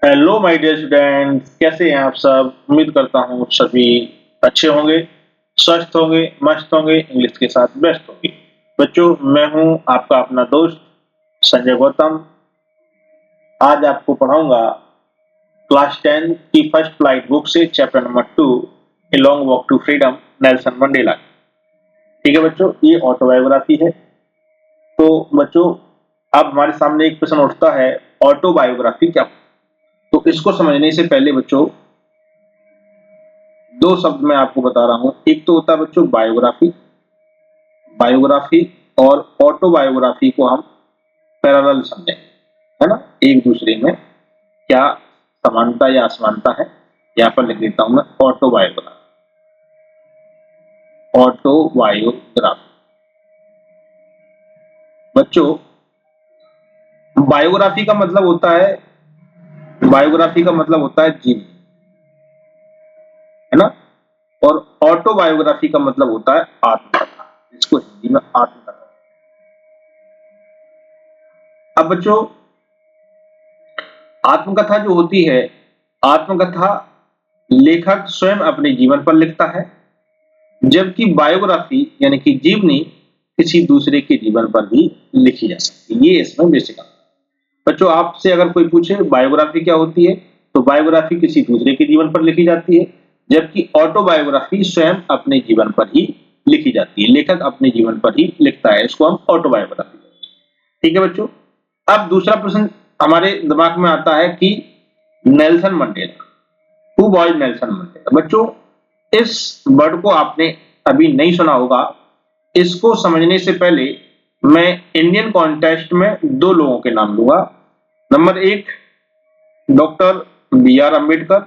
Hello my dear students, कैसे हैं आप सब। उम्मीद करता हूँ सभी अच्छे होंगे, स्वस्थ होंगे, मस्त होंगे, इंग्लिश के साथ बेस्ट होंगे। बच्चों, मैं हूँ आपका अपना दोस्त संजय गौतम। आज आपको पढ़ाऊंगा क्लास 10 की फर्स्ट फ्लाइट बुक से chapter number 2 a long walk to freedom, Nelson Mandela. ठीक है बच्चों, ये ऑटोबायोग्राफी है। तो बच्चों, अब हमारे सामने एक प्रश्न उठता है, ऑटोबायोग्राफी क्या। तो इसको समझने से पहले बच्चों, दो शब्द मैं आपको बता रहा हूं। एक तो होता है बच्चों बायोग्राफी। बायोग्राफी और ऑटोबायोग्राफी को हम पैरेलल समझें, है ना। एक दूसरे में क्या समानता या असमानता है, यहाँ पर लिख देता हूं मैं ऑटोबायोग्राफी। ऑटोबायोग्राफी बच्चों, बायोग्राफी का मतलब होता है, बायोग्राफी का मतलब होता है जीवन, है ना। और ऑटोबायोग्राफी का मतलब होता है आत्मकथा, इसको हिंदी में आत्मकथा। अब बच्चों, आत्मकथा जो होती है, आत्मकथा लेखक स्वयं अपने जीवन पर लिखता है, जबकि बायोग्राफी यानी कि जीवनी किसी दूसरे के जीवन पर भी लिखी जा सकती है। ये इसमें बेसिक है। बच्चों, आपसे अगर कोई पूछे बायोग्राफी क्या होती है, तो बायोग्राफी किसी दूसरे के जीवन पर लिखी जाती है, जबकि ऑटोबायोग्राफी स्वयं अपने जीवन पर ही लिखी जाती है। लेखक अपने जीवन पर ही लिखता है, इसको हम ऑटोबायोग्राफी कहते हैं। ठीक है बच्चों, अब दूसरा प्रश्न हमारे दिमाग में आता है कि Nelson Mandela, who was Nelson Mandela. बच्चों, इस वर्ड को आपने अभी नहीं सुना होगा। इसको समझने से पहले मैं इंडियन कॉन्टेक्स्ट में दो लोगों के नाम लूंगा। नंबर एक, doctor B R Ambedkar.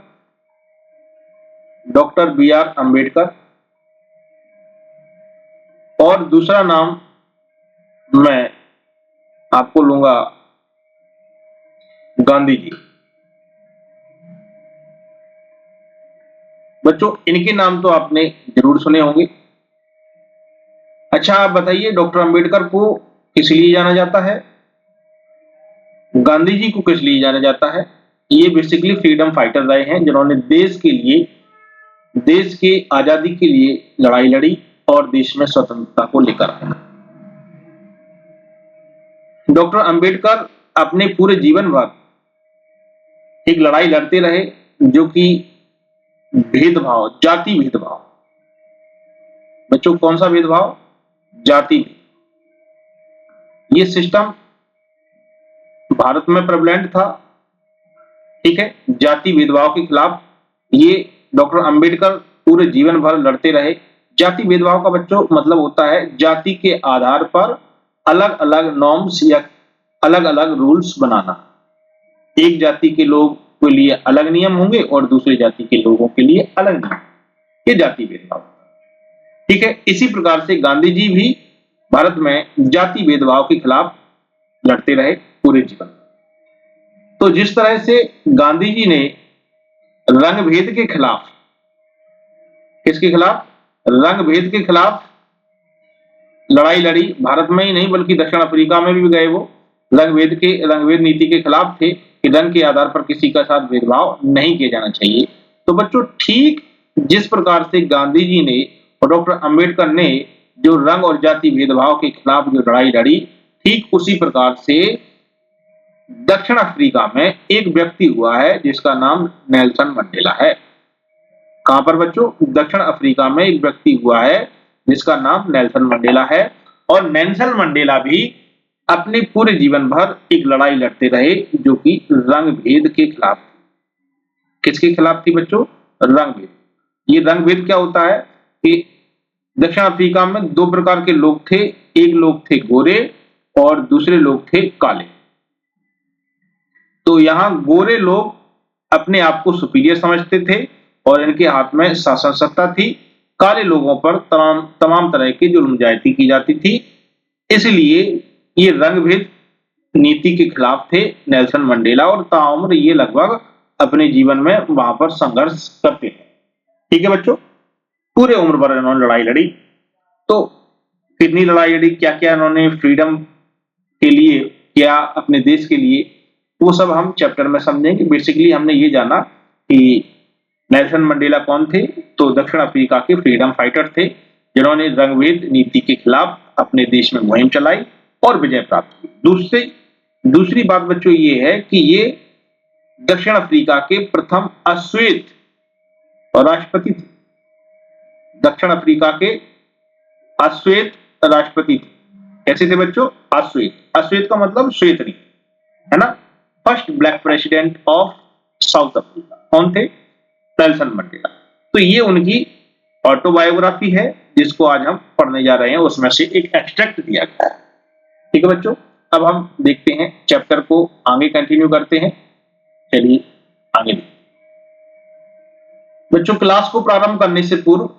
Doctor B R Ambedkar. और दूसरा नाम मैं आपको लूंगा गांधी जी। बच्चों, इनके नाम तो आपने जरूर सुने होंगे। अच्छा, आप बताइए, डॉक्टर अंबेडकर को किस लिए जाना जाता है, गांधी जी को किस लिए जाना जाता है। ये बेसिकली फ्रीडम फाइटर रहे हैं, जिन्होंने देश के लिए, देश के आजादी के लिए लड़ाई लड़ी और देश में स्वतंत्रता को लेकर आए। डॉक्टर अंबेडकर अपने पूरे जीवन भर एक लड़ाई लड़ते रहे, जो कि भेदभाव, जाति भेदभाव। बच्चों, कौन सा भेदभाव, जाति। ये सिस्टम भारत में प्रेवलेंट था। ठीक है, जाति भेदभाव के खिलाफ ये डॉक्टर अंबेडकर पूरे जीवन भर लड़ते रहे। जाति भेदभाव का बच्चों मतलब होता है जाति के आधार पर अलग अलग नॉर्म्स या अलग अलग रूल्स बनाना। एक जाति के लोग के लिए अलग नियम होंगे और दूसरी जाति के लोगों के लिए अलग नियम। ये जाति भेदभाव। ठीक है, इसी प्रकार से गांधी जी भी भारत में जाति भेदभाव के खिलाफ लड़ते रहे पूरे जीवन। तो जिस तरह से गांधी जी ने रंग भेद के खिलाफ, किसके खिलाफ, रंग भेद के खिलाफ लड़ाई लड़ी, भारत में ही नहीं बल्कि दक्षिण अफ्रीका में भी गए। वो रंग भेद नीति के खिलाफ थे कि रंग के आधार पर किसी का साथ भेदभाव नहीं किया जाना चाहिए। तो बच्चों, ठीक जिस प्रकार से गांधी जी ने और डॉक्टर अंबेडकर ने जो रंग और जाति भेदभाव के खिलाफ जो लड़ाई लड़ी, ठीक उसी प्रकार से दक्षिण अफ्रीका में एक व्यक्ति हुआ है जिसका नाम नेल्सन मंडेला है। कहां पर बच्चों, दक्षिण अफ्रीका में एक व्यक्ति हुआ है जिसका नाम नेल्सन मंडेला है। और नेल्सन मंडेला भी अपने पूरे जीवन भर एक लड़ाई लड़ते रहे, जो कि रंग भेद के खिलाफ। किसके खिलाफ थी बच्चों, रंग भेद। ये रंग भेद क्या होता है कि दक्षिण अफ्रीका में दो प्रकार के लोग थे, एक लोग थे गोरे और दूसरे लोग थे काले। तो यहां गोरे लोग अपने आप को सुपीरियर समझते थे और इनके हाथ में शासन सत्ता थी। काले लोगों पर तमाम तरह की जुल्म ज्यादती की जाती थी। इसलिए ये रंग भेद नीति के खिलाफ थे नेल्सन मंडेला, और ताउम्र ये लगभग अपने जीवन में वहां पर संघर्ष करते थे। ठीक है बच्चों, पूरे उम्र भर इन्होंने लड़ाई लड़ी। तो कितनी लड़ाई लड़ी, क्या क्या इन्होंने फ्रीडम के लिए, क्या अपने देश के लिए वो सब हम चैप्टर में समझेंगे। बेसिकली हमने ये जाना कि नेल्सन मंडेला कौन थे, तो दक्षिण अफ्रीका के फ्रीडम फाइटर थे जिन्होंने रंगभेद नीति के खिलाफ अपने देश में मुहिम चलाई और विजय प्राप्त की। दूसरी बात बच्चों ये है कि ये दक्षिण अफ्रीका के प्रथम अश्वेत राष्ट्रपति थे। दक्षिण अफ्रीका के अश्वेत राष्ट्रपति थे। कैसे थे बच्चों? अश्वेत का मतलब श्वेत नहीं, है ना। First black president of South Africa कौन थे? Nelson Mandela. तो ये उनकी ऑटोबायोग्राफी है जिसको आज हम पढ़ने जा रहे हैं, उसमें से एक एक्सट्रैक्ट दिया गया है। ठीक है बच्चों, अब हम देखते हैं चैप्टर को, आगे कंटिन्यू करते हैं। चलिए आगे बच्चों, क्लास को प्रारंभ करने से पूर्व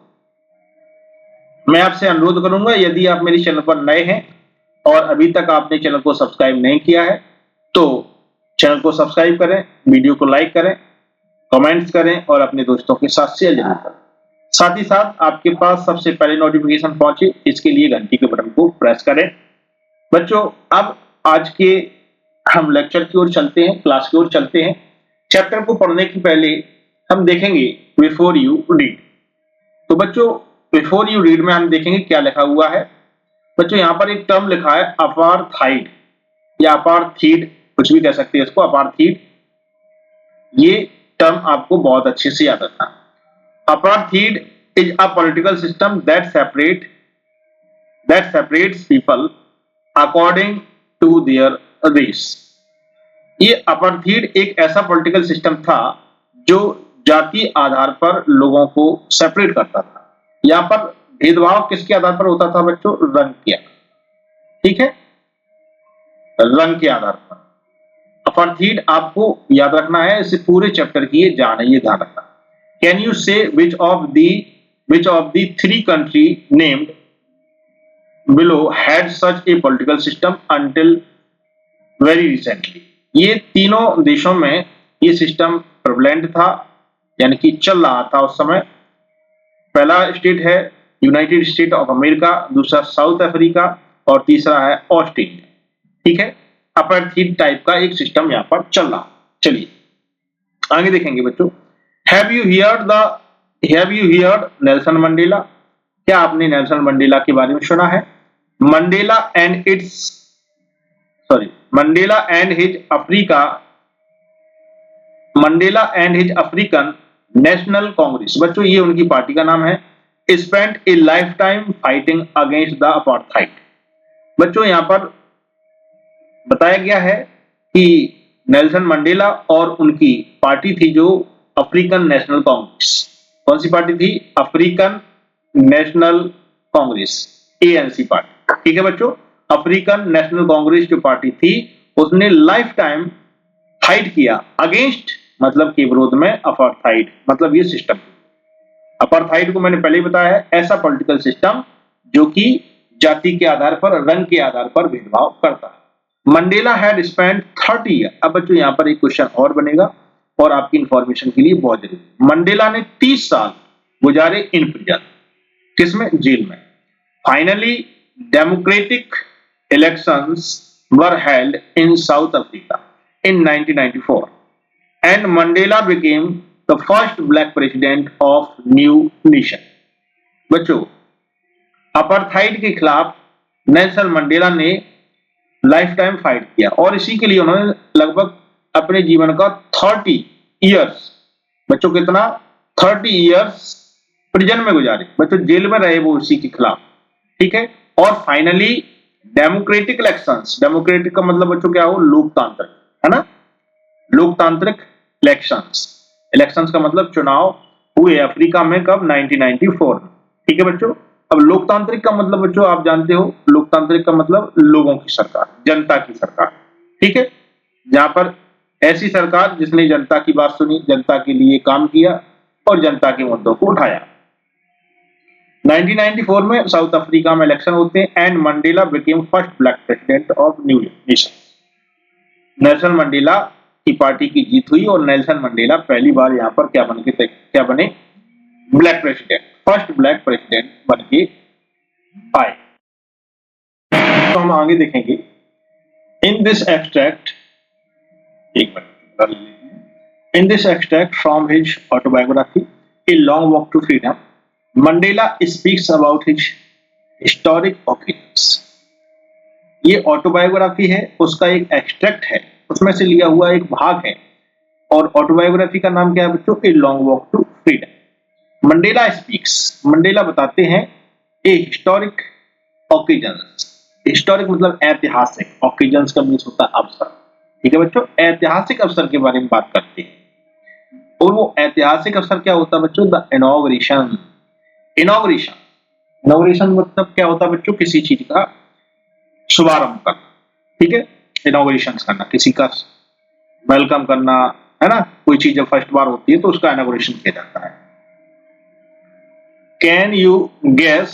मैं आपसे अनुरोध करूंगा, यदि आप मेरे चैनल पर नए हैं और अभी तक आपने चैनल को सब्सक्राइब नहीं किया है तो चैनल को सब्सक्राइब करें, वीडियो को लाइक करें, कमेंट्स करें और अपने दोस्तों के साथ शेयर जरूर करें। साथ ही साथ आपके पास सबसे पहले नोटिफिकेशन पहुंचे इसके लिए घंटी के बटन को प्रेस करें। बच्चों, अब आज के हम लेक्चर की ओर चलते हैं, क्लास की ओर चलते हैं। चैप्टर को पढ़ने के पहले हम देखेंगे बिफोर यू रीड। तो बच्चों, बिफोर यू रीड में हम देखेंगे क्या लिखा हुआ है। बच्चों, यहाँ पर एक टर्म लिखा है अपार्थाइड या अपार्थीड, कुछ भी कह सकते हैं इसको, अपार्थीड। ये टर्म आपको बहुत अच्छे से याद रखना। Apartheid is a political system that separates people according to their race. ये अपार्थीड एक ऐसा पॉलिटिकल सिस्टम था जो जाति आधार पर लोगों को सेपरेट करता था। यहाँ पर भेदभाव किसके आधार पर होता था बच्चों? रंग के आधार। ठीक है, रंग के आधार पर अपार्थीड आपको याद रखना है। इसे पूरे चैप्टर की ये जान है, ये ध्यान रखना। Can you say which of the three country named below had such a political system until very recently? ये तीनों देशों में ये सिस्टम प्रेवलेंट था, यानी कि चल रहा था उस समय। पहला स्टेट है यूनाइटेड स्टेट ऑफ अमेरिका, दूसरा साउथ अफ्रीका और तीसरा है ऑस्ट्रेलिया। ठीक है, अपार्थीड टाइप का एक सिस्टम यहाँ पर चल रहा। चलिए आगे देखेंगे बच्चों। Have you heard Nelson Mandela? क्या आपने नेल्सन मंडेला के बारे में सुना है? Mandela and his African National Congress, बच्चों ये उनकी पार्टी का नाम है। Spent A life time fighting against the apartheid. बच्चों यहाँ पर बताया गया है कि नेल्सन मंडेला और उनकी पार्टी थी जो अफ्रीकन नेशनल कांग्रेस। कौन सी पार्टी थी? African National Congress, ANC party. ठीक है बच्चों, अफ्रीकन नेशनल कांग्रेस जो पार्टी थी उसने लाइफ टाइम फाइट किया अगेंस्ट, मतलब के विरोध में, अपार्थाइड, मतलब ये सिस्टम। अपार्थाइड को मैंने पहले ही बताया है, ऐसा पॉलिटिकल सिस्टम जो कि जाति के आधार पर, रंग के आधार पर भेदभाव करता है। Mandela had spent 30 year. अब बच्चों यहाँ पर एक क्वेश्चन और बनेगा और आपकी इंफॉर्मेशन के लिए बहुत जरूरी। मंडेला ने 30 साल गुजारे इन प्रिजन, किसमें? जेल में। Finally democratic elections were held in south Africa in 1994 and Mandela became the first black president of new nation. बच्चों, अपार्थाइड के खिलाफ नेल्सन मंडेला ने लाइफ टाइम फाइट किया और इसी के लिए उन्होंने लगभग अपने जीवन का 30 इयर्स, बच्चों कितना? 30 इयर्स प्रिजन में गुजारे। बच्चों जेल में रहे वो इसी के खिलाफ। ठीक है, और फाइनली डेमोक्रेटिक इलेक्शंस, डेमोक्रेटिक का मतलब बच्चों क्या हो? लोकतांत्रिक, है ना। लोकतांत्रिक इलेक्शंस का मतलब चुनाव हुए अफ्रीका में कब? 1994। ठीक है बच्चों, अब लोकतांत्रिक का मतलब बच्चों आप जानते हो, लोकतांत्रिक का मतलब लोगों की सरकार, जनता की सरकार। ठीक है, जहां पर ऐसी सरकार जिसने जनता की बात सुनी, जनता के लिए काम किया और जनता के मुद्दों को उठाया। 1994 में साउथ अफ्रीका में इलेक्शन होते हैं and Mandela became first black president of new nation. Nelson Mandela की पार्टी की जीत हुई और नेल्सन मंडेला पहली बार यहाँ पर क्या बने? Black president, first black president बन के आए। तो हम आगे देखेंगे। इन दिस एक्सट्रैक्ट एक minute. In this extract from his autobiography, A Long Walk to Freedom, Mandela speaks about his historic occasions. ये ऑटोबायोग्राफी है, उसका एक एक्सट्रैक्ट है, उसमें से लिया हुआ एक भाग है। और ऑटोबायोग्राफी का नाम क्या है बच्चों? A long walk to freedom. Mandela speaks, Mandela बताते हैं ए हिस्टोरिक ओकेजन्स। हिस्टोरिक मतलब ऐतिहासिक, ओकेजन्स का मीन्स होता है अवसर। ठीक है बच्चों, ऐतिहासिक अवसर के बारे में बात करते हैं। और वो ऐतिहासिक अवसर क्या होता है बच्चों? The inauguration. इनॉग्रेशन, इनॉग्रेशन मतलब क्या होता है बच्चों? किसी चीज का शुभारंभ करना। ठीक है, इनॉग्रेशन करना, किसी का वेलकम करना, है ना। कोई चीज जब फर्स्ट बार होती है तो उसका इनॉग्रेशन किया जाता है। Can you guess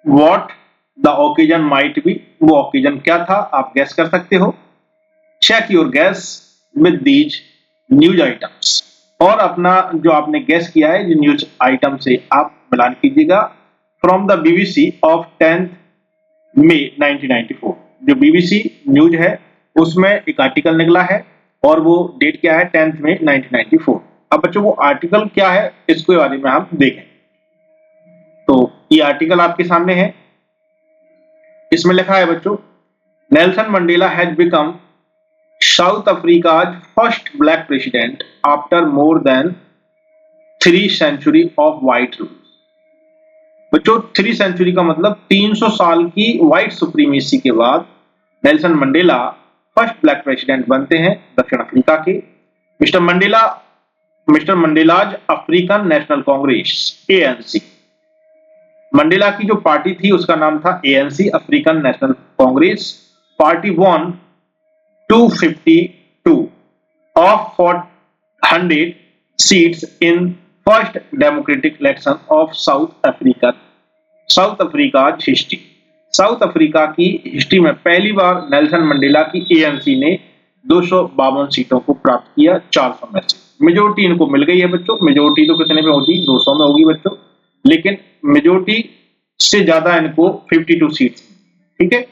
what the occasion might be? वो ओकेजन क्या था, आप गैस कर सकते हो। Check your guess with these news items. और अपना जो आपने गैस किया है जो न्यूज आइटम से आप मिलान कीजिएगा। फ्रॉम द बीबीसी ऑफ 10 मई 1994। जो बीबीसी न्यूज है उसमें एक आर्टिकल निकला है और वो डेट क्या है? 10 मई 1994। अब बच्चों वो आर्टिकल क्या है इसके बारे में हम देखें। तो ये आर्टिकल आपके सामने है, इसमें लिखा है बच्चों, Nelson Mandela has become South Africa's first black president after more than 3 century of white rule. बच्चों 3 सेंचुरी का मतलब 300 साल की व्हाइट सुप्रीमेसी के बाद Nelson Mandela first black president बनते हैं दक्षिण अफ्रीका के। Mister Mandela's African National Congress, ANC. Mandela की जो पार्टी थी उसका नाम था ANC, African National Congress. Party won 252 of 400 seats in first democratic election of South Africa history. South Africa की हिस्ट्री में पहली बार नेल्सन मंडेला की एएनसी ने 252 सीटों को प्राप्त किया 400 में से। मेजोरिटी इनको मिल गई है बच्चों। मेजोरिटी तो कितने में होगी? 200 में होगी बच्चों, लेकिन मेजोरिटी से ज्यादा इनको 52 सीट्स। ठीक है,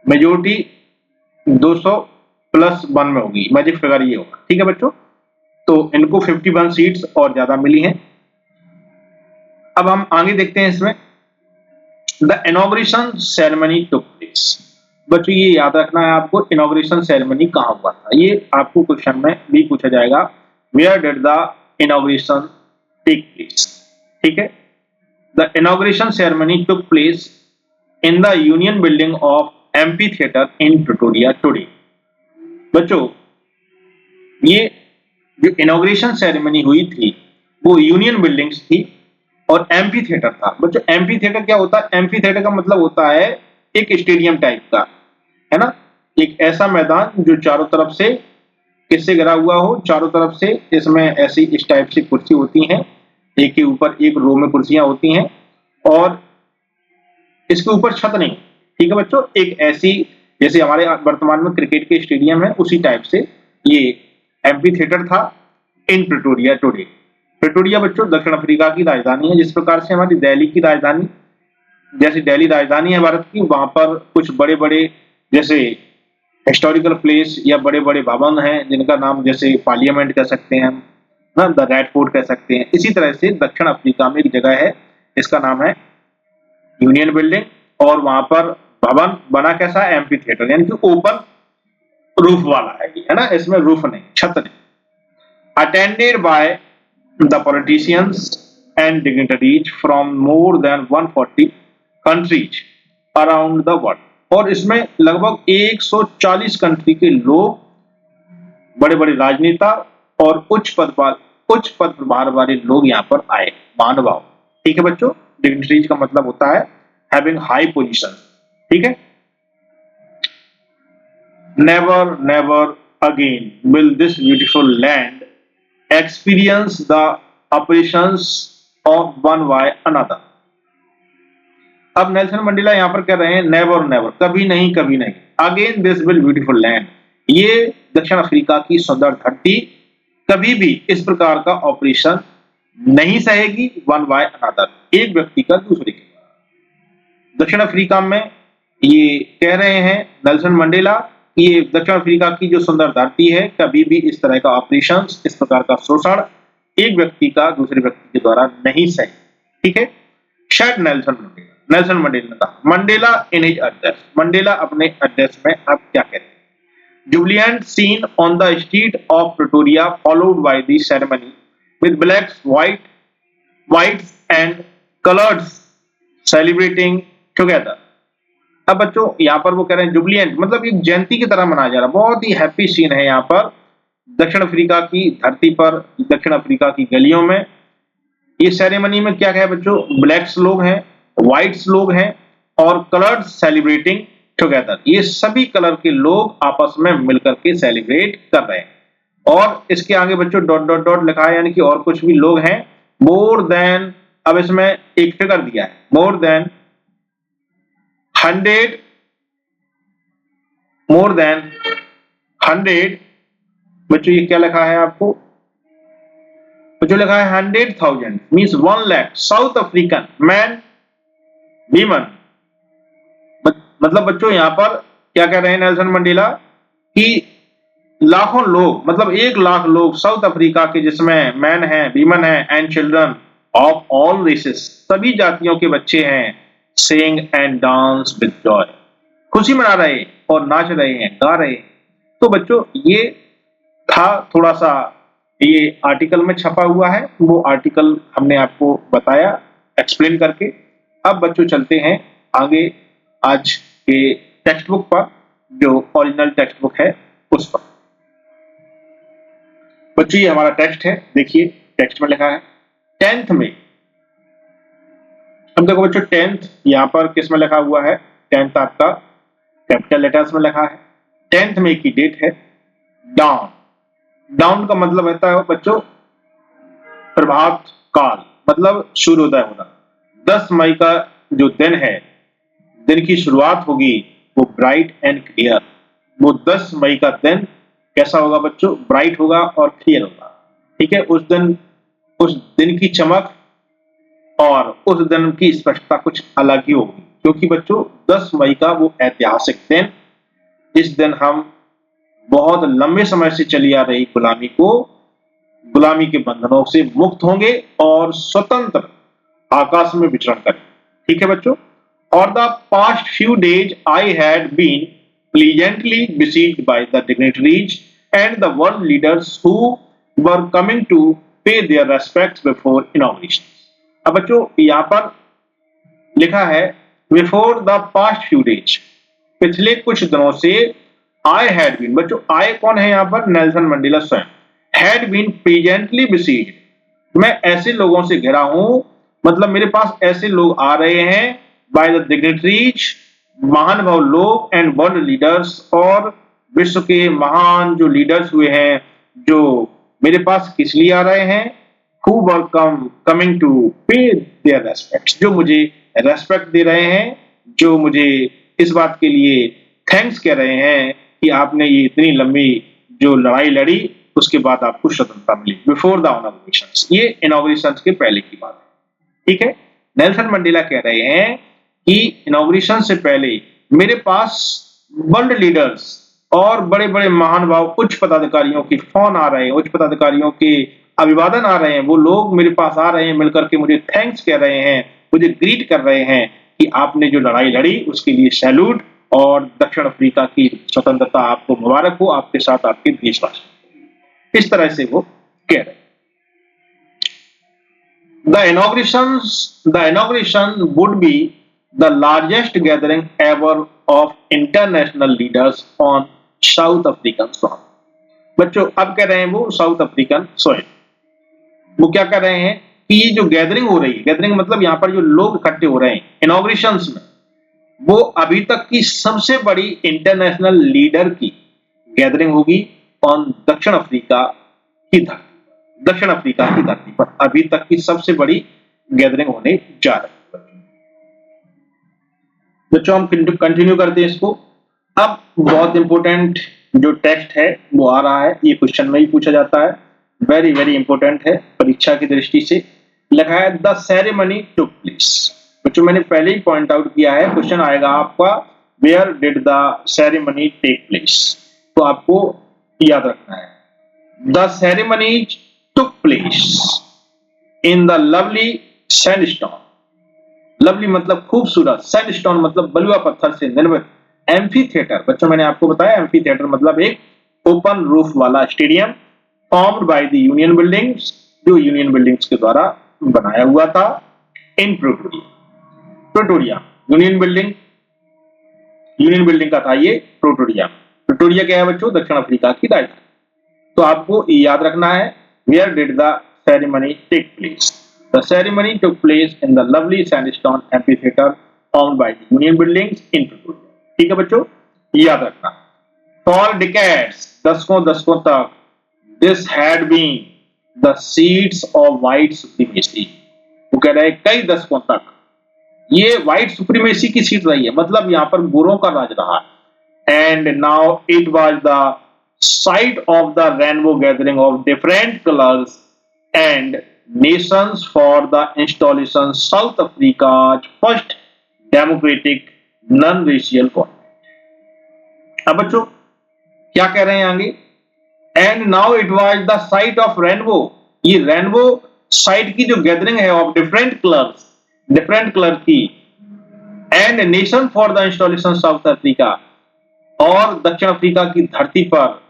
मेजोरिटी 200 प्लस 1 में होगी, मैजिक फिगर ये होगा। ठीक है बच्चों, तो इनको 51 सीट्स और ज्यादा मिली हैं। अब हम आगे देखते हैं इसमें। The inauguration ceremony took place. बच्चों ये याद रखना है आपको, इनॉग्रेशन सेरेमनी कहां हुआ था, ये आपको क्वेश्चन में भी पूछा जाएगा। Where did the inauguration take place? ठीक है, the inauguration ceremony took place in the union building of amphitheatre in Pretoria today. बच्चों ये जो इनॉग्रेशन सेरेमनी हुई थी वो यूनियन बिल्डिंग्स थी और एम्पी थिएटर था। बच्चों एम्पी थिएटर क्या होता है? एम्पी थिएटर का मतलब होता है एक स्टेडियम टाइप का, है ना, एक ऐसा मैदान जो चारों तरफ से किससे घिरा हुआ हो, चारों तरफ से इसमें ऐसी इस टाइप से कुर्सी होती हैं, एक के ऊपर एक रो में कुर्सियां होती हैं और इसके ऊपर छत नहीं। ठीक है बच्चों, एक ऐसी जैसे हमारे वर्तमान में क्रिकेट के स्टेडियम है उसी टाइप से ये एम्पी थिएटर था इन प्रिटोरिया टुडे। प्रिटोरिया बच्चों दक्षिण अफ्रीका की राजधानी है। जिस प्रकार से हमारी दिल्ली की राजधानी, जैसे दिल्ली राजधानी है भारत की, वहां पर कुछ बड़े बड़े जैसे हिस्टोरिकल प्लेस या बड़े बड़े भवन हैं जिनका नाम जैसे पार्लियामेंट कह सकते हैं हम ना, द रेड फोर्ट कह सकते हैं। इसी तरह से दक्षिण अफ्रीका में एक जगह है, इसका नाम है यूनियन बिल्डिंग और वहां पर भवन बना कैसा? एम्पी थिएटर, यानी कि ओपन रूफ वाला है ना, इसमें रूफ नहीं, छत नहीं। Attended by the politicians and dignitaries from more than 140 countries around the world. और इसमें लगभग 140 कंट्री के लोग, बड़े बड़े राजनेता और उच्च पद प्रभार वाले लोग यहाँ पर आए, महानुभाव। ठीक है बच्चों, डिग्निटरीज का मतलब होता है हैविंग हाई पोजीशन। ठीक है, never never again will this beautiful land experience the operations of one by another. अब नेल्सन मंडेला यहां पर कह रहे हैं नेवर नेवर, कभी नहीं कभी नहीं, again this will beautiful land, ये दक्षिण अफ्रीका की सुंदर धरती कभी भी इस प्रकार का ऑपरेशन नहीं सहेगी वन बाय अनदर, एक व्यक्ति का दूसरे के बाद। दक्षिण अफ्रीका में ये कह रहे हैं नेल्सन मंडेला ये दक्षिण अफ्रीका की जो सुंदर धरती है कभी भी इस तरह का ऑपरेशन, इस प्रकार का शोषण एक व्यक्ति का दूसरे व्यक्ति के द्वारा नहीं सही। ठीक है, शायद नेल्सन मंडेला ने कहा। Mandela in his address, Mandela अपने एड्रेस में अब क्या कहते हैं? Jubilant scene on the street of Pretoria followed by the ceremony with blacks, whites and coloreds celebrating together। अब बच्चों यहाँ पर वो कह रहे हैं जुबिलियंट मतलब एक जयंती की तरह मनाया जा रहा है, बहुत ही हैप्पी सीन है यहाँ पर दक्षिण अफ्रीका की धरती पर, दक्षिण अफ्रीका की गलियों में। ये सेरेमनी में क्या है बच्चों? ब्लैक्स लोग हैं, व्हाइट्स लोग हैं और कलर्ड सेलिब्रेटिंग टुगेदर। ये सभी कलर के लोग आपस में मिलकर के सेलिब्रेट कर रहे हैं। और इसके आगे बच्चों डॉट डॉट डॉट लिखा है, यानी कि और कुछ भी लोग हैं। मोर देन, अब इसमें एक फिगर दिया है, मोर देन 100 बच्चों ये क्या लिखा है आपको? बच्चों लिखा है 100,000 means 1 lakh south African man women. मतलब बच्चों यहां पर क्या कह रहे हैं नेल्सन मंडेला कि लाखों लोग, मतलब 1 लाख लोग साउथ अफ्रीका के, जिसमें मैन है, वीमन है and children of all races, सभी जातियों के बच्चे हैं, sing and dance with joy, खुशी मना रहे और नाच रहे हैं, गा रहे हैं। तो बच्चों ये था थोड़ा सा, ये आर्टिकल में छपा हुआ है, वो आर्टिकल हमने आपको बताया एक्सप्लेन करके। अब बच्चों चलते हैं आगे आज के टेक्स्ट बुक पर, जो ओरिजिनल टेक्स्ट बुक है उस पर। बच्चों ये हमारा टेक्स्ट है, देखिए टेक्स्ट में लिखा है 10th में। अब देखो बच्चों 10th यहाँ पर किस में लिखा हुआ है? 10th आपका कैपिटल लेटर्स में लिखा है। 10th में की डेट है डाउन। डाउन का मतलब होता है बच्चों प्रभात काल, मतलब सूर्योदय होना। 10 मई का जो दिन है, दिन की शुरुआत होगी वो ब्राइट एंड क्लियर। वो 10 मई का दिन कैसा होगा बच्चों? ब्राइट होगा और क्लियर होगा। ठीक है, उस दिन की चमक और उस दिन की स्पष्टता कुछ अलग ही होगी, क्योंकि बच्चों 10 मई का वो ऐतिहासिक दिन, जिस दिन हम बहुत लंबे समय से चली आ रही गुलामी के बंधनों से मुक्त होंगे और स्वतंत्र आकाश में विचरण करें। ठीक है बच्चों। और the past few days I had been pleasantly besieged by the dignitaries and the world leaders who were coming to pay their respects before inauguration। अब बच्चों यहाँ पर लिखा है before the past few days, पिछले कुछ दिनों से I had been, बच्चों I कौन है यहाँ पर? नेल्सन मंडेला स्वयं। had been pleasantly besieged, मैं ऐसे लोगों से घिरा हूं, मतलब मेरे पास ऐसे लोग आ रहे हैं by the dignitaries, महानुभाव लोग, एंड वर्ल्ड लीडर्स, और विश्व के महान जो लीडर्स हुए हैं, जो मेरे पास किस लिए आ रहे हैं? who were coming to pay their respects, जो मुझे रेस्पेक्ट दे रहे हैं, जो मुझे इस बात के लिए थैंक्स कह रहे हैं कि आपने ये इतनी लंबी जो लड़ाई लड़ी उसके बाद आपको स्वतंत्रता मिली। बिफोर द इनॉग्रेशंस, ये इनॉग्रेशंस के पहले की बात है। ठीक है, नेल्सन मंडेला कह रहे हैं कि इनॉग्रेशन से पहले मेरे पास वर्ल्ड लीडर्स और बड़े बड़े महानुभाव उच्च पदाधिकारियों के फोन आ रहे हैं, उच्च पदाधिकारियों के अभिवादन आ रहे हैं, वो लोग मेरे पास आ रहे हैं, मिलकर के मुझे थैंक्स कह रहे हैं, मुझे ग्रीट कर रहे हैं कि आपने जो लड़ाई लड़ी उसके लिए सैल्यूट, और दक्षिण अफ्रीका की स्वतंत्रता आपको मुबारक हो, आपके साथ आपके देशवासी। इस तरह से वो कह रहे हैं। The inauguration would be the largest gathering ever of international leaders on South African soil। बच्चों अब कह रहे हैं वो साउथ अफ्रीकन सोइल, वो क्या कर रहे हैं कि ये जो गैदरिंग हो रही है, गैदरिंग मतलब यहाँ पर जो लोग इकट्ठे हो रहे हैं इनॉग्रेशंस में, वो अभी तक की सबसे बड़ी इंटरनेशनल लीडर की गैदरिंग होगी ऑन दक्षिण अफ्रीका की धरती पर अभी तक की सबसे बड़ी गैदरिंग होने जा रही है। बच्चों हम कंटिन्यू करते हैं इसको। अब बहुत इंपॉर्टेंट जो टेक्स्ट है वो आ रहा है, ये क्वेश्चन में ही पूछा जाता है, वेरी वेरी इंपॉर्टेंट है परीक्षा की दृष्टि से। लिखा है द सेरेमनी टुक प्लेस। बच्चों मैंने पहले ही पॉइंट आउट किया है, क्वेश्चन आएगा आपका where did the ceremony take place. तो आपको याद रखना है the ceremonies took place in the lovely sandstone. Lovely मतलब खूबसूरत, सैंडस्टोन मतलब बलुआ पत्थर से निर्मित एम्फी थिएटर। बच्चों मैंने आपको बताया एम्फी थिएटर मतलब एक ओपन रूफ वाला stadium formed by the union buildings, जो यूनियन बिल्डिंग्स के द्वारा बनाया हुआ था इन प्रिटोरिया। प्रिटोरिया यूनियन बिल्डिंग का था ये प्रिटोरिया। प्रिटोरिया क्या है बच्चों? दक्षिण अफ्रीका की राजधानी। तो आपको याद रखना है where did the ceremony take place. The ceremony took place in the lovely sandstone amphitheatre formed by the union buildings in Pretoria. ठीक है बच्चों, याद रखना। फॉर डिकेड्स, दशकों तक, this had been the seats of white supremacy. वो कह रहे हैं कई दशकों तक ये व्हाइट सुप्रीमेसी की सीट रही है, मतलब यहां पर गोरों का राज रहा है। And now it was the site of the rainbow gathering of different colours and Nations for the installation south Africa first democratic non racial government. अब बच्चों क्या कह रहे हैं आगे? And now it was the site of rainbow. ये rainbow site की जो गैदरिंग है ऑफ डिफरेंट कलर की and nation for the installation south Africa, और दक्षिण अफ्रीका की धरती पर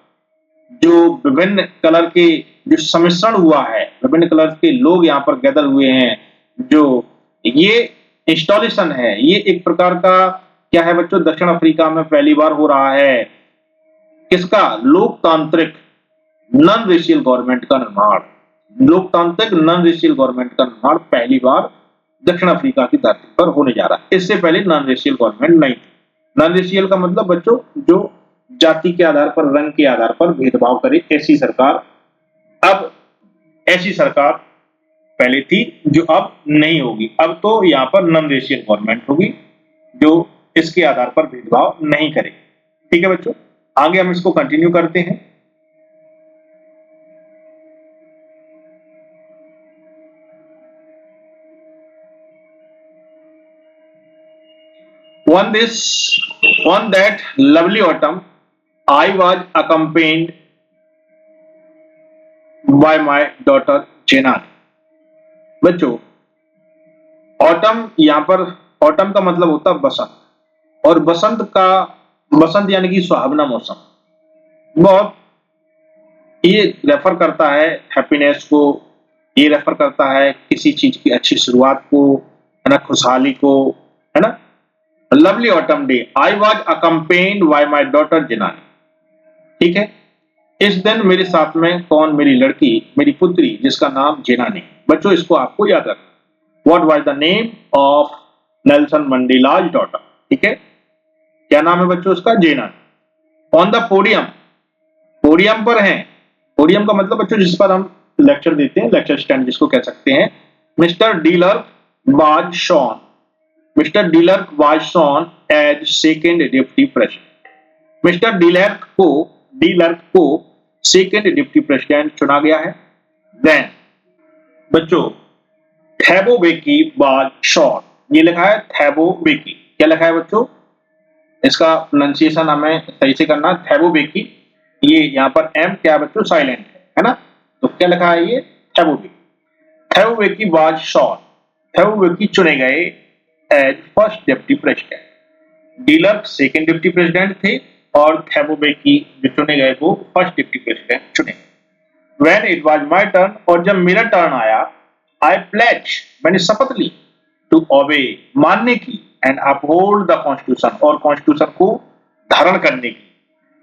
जो विभिन्न कलर के जो सम्मिश्रण हुआ है, विभिन्न कलर के लोग यहाँ पर गैदर हुए हैं, जो ये इंस्टॉलेशन है, ये एक प्रकार का क्या है बच्चों? दक्षिण अफ्रीका में पहली बार हो रहा है किसका? लोकतांत्रिक नॉन रेशियल गवर्नमेंट का निर्माण। लोकतांत्रिक नॉन रेशियल गवर्नमेंट का निर्माण पहली बार दक्षिण अफ्रीका की धरती पर होने जा रहा है। इससे पहले नॉन रेशियल गवर्नमेंट नहीं थी। नॉन रेशियल का मतलब बच्चों जो जाति के आधार पर, रंग के आधार पर भेदभाव करे, ऐसी सरकार। अब ऐसी सरकार पहले थी जो अब नहीं होगी। अब तो यहाँ पर नॉन रेशियल गवर्नमेंट होगी जो इसके आधार पर भेदभाव नहीं करेगी। ठीक है बच्चों, आगे हम इसको कंटिन्यू करते हैं। On that lovely autumn, I was accompanied by my daughter Jenan। बच्चों ऑटम, यहाँ पर ऑटम का मतलब होता है बसंत, और बसंत यानी कि सुहावना मौसम। बहुत ये रेफर करता है हैप्पीनेस को, ये रेफर करता है किसी चीज की अच्छी शुरुआत को, है ना, खुशहाली को, है ना। Lovely autumn day, I was accompanied by my daughter जिनानी। ठीक है, इस दिन मेरे साथ में कौन? मेरी लड़की, मेरी पुत्री, जिसका नाम जिनानी। बच्चों इसको आपको याद रखना। What was the name of Nelson Mandela's daughter? ठीक है, क्या नाम है बच्चों उसका? जिनानी। ऑन द पोडियम, पोडियम पर हैं। पोडियम का मतलब बच्चों जिस पर हम लेक्चर देते हैं, लेक्चर स्टैंड जिसको कह सकते हैं। Mister Dealer was sworn, mister Dealer was sworn as second deputy president. Mister Dealer को सेकेंड डिप्टी प्रेसिडेंट चुना गया है। देन बच्चों थैबो बेकी वाज शॉन, ये लिखा है थैबो बेकी। क्या लिखा है बच्चों? इसका प्रोनाउंसिएशन हमें सही से करना। थैबो बेकी, ये यहाँ पर एम क्या बच्चों? साइलेंट है ना। तो क्या लिखा है ये? Thabo Mbeki. Thabo Mbeki was sworn, Thabo Mbeki चुने गए as first deputy president. Dealer second deputy president थे और थैबो बेकी जो चुने गए वो फर्स्ट डिप्टी प्रेसिडेंट चुने। When it was my turn, और जब मेरा टर्न आया, I pledge, मैंने शपथ ली, to obey, मानने की, and uphold the constitution, और कॉन्स्टिट्यूशन को धारण करने की,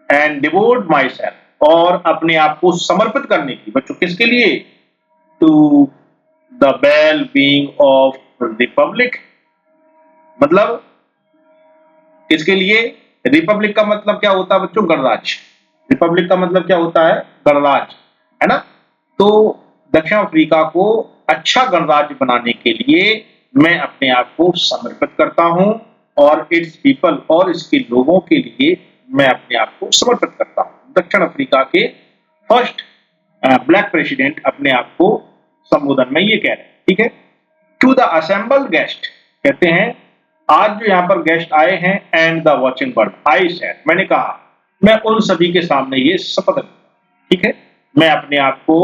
and devote myself, और अपने आप को समर्पित करने की। बच्चों किसके लिए? To the well-being of the public, मतलब किसके लिए? रिपब्लिक का मतलब क्या होता है बच्चों? गणराज्य। रिपब्लिक का मतलब क्या होता है? गणराज्य, है ना। तो दक्षिण अफ्रीका को अच्छा गणराज्य बनाने के लिए मैं अपने आप को समर्पित करता हूं, और इट्स पीपल, और इसके लोगों के लिए मैं अपने आप को समर्पित करता हूं। दक्षिण अफ्रीका के फर्स्ट ब्लैक प्रेसिडेंट अपने आप को संबोधन में ये कह रहे हैं। ठीक है। टू द असेंबल्ड गेस्ट, कहते हैं आज जो यहाँ पर गेस्ट आए हैं and the watching bird, I said, मैंने कहा, मैं उन सभी के सामने ये शपथ लेता हूं, ठीक है, मैं अपने आप को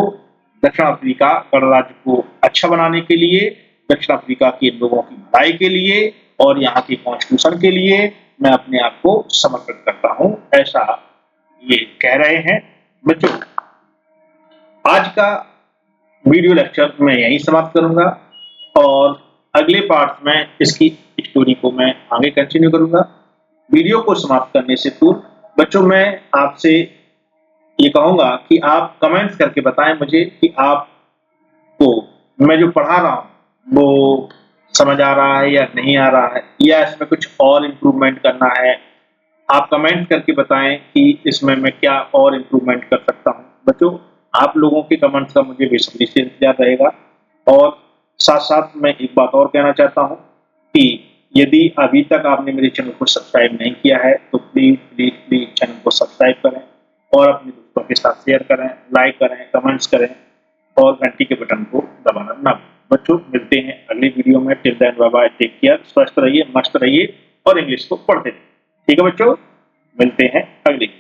दक्षिण अफ्रीका गणराज्य को अच्छा बनाने के लिए, दक्षिण अफ्रीका के लोगों की भलाई के लिए और यहाँ के कॉन्स्टिट्यूशन के लिए मैं अपने आप को समर्पित करता हूं, ऐसा ये कह रहे हैं। बच्चों, आज का वीडियो लेक्चर मैं यहीं समाप्त करूंगा और अगले पार्ट में इसकी स्टोरी को मैं आगे कंटिन्यू करूंगा। वीडियो को समाप्त करने से पूर्व बच्चों मैं आपसे ये कहूंगा कि आप कमेंट्स करके बताएं मुझे कि आपको मैं जो पढ़ा रहा हूं वो समझ आ रहा है या नहीं आ रहा है, या इसमें कुछ और इम्प्रूवमेंट करना है। आप कमेंट करके बताएं कि इसमें मैं क्या और इम्प्रूवमेंट कर सकता हूं। बच्चों, आप लोगों के कमेंट्स का मुझे बेसब्री से इंतजार रहेगा। और साथ-साथ मैं एक बात और कहना चाहता हूं कि यदि अभी तक आपने मेरे चैनल को सब्सक्राइब नहीं किया है तो प्लीज चैनल को सब्सक्राइब करें और अपने दोस्तों के साथ शेयर करें, लाइक करें, कमेंट्स करें और घंटी के बटन को दबाना ना भूलें। बच्चों, मिलते हैं अगली वीडियो में। Till then bye bye, take care, स्वस्थ रहिए, मस्त रहिए और इंग्लिश को पढ़ते रहिए। ठीक है बच्चों, मिलते हैं अगली